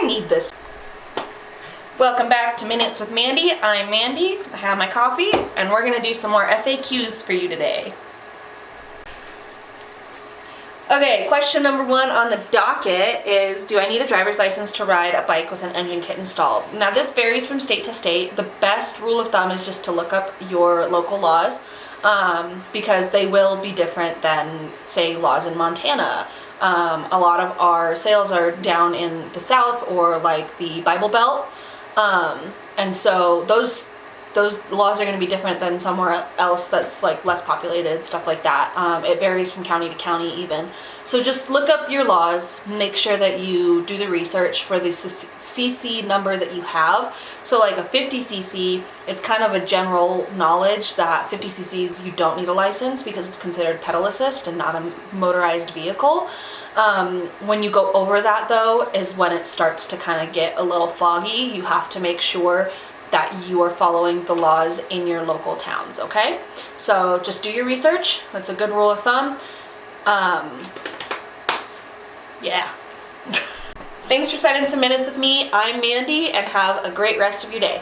need this. Welcome back to Minutes with Mandy. I'm Mandy, I have my coffee, and we're gonna do some more FAQs for you today. Okay, question number 1 on the docket is, do I need a driver's license to ride a bike with an engine kit installed? Now this varies from state to state. The best rule of thumb is just to look up your local laws, because they will be different than, say, laws in Montana. A lot of our sales are down in the south or like the Bible Belt, and so those laws are going to be different than somewhere else that's like less populated, stuff like that. It varies from county to county even. So just look up your laws, make sure that you do the research for the cc number that you have. So like a 50 cc, it's kind of a general knowledge that 50 cc's you don't need a license because it's considered pedal assist and not a motorized vehicle. When you go over that though is when it starts to kind of get a little foggy. You have to make sure that you are following the laws in your local towns, okay? So just do your research. That's a good rule of thumb. Yeah. Thanks for spending some minutes with me. I'm Mandy, and have a great rest of your day.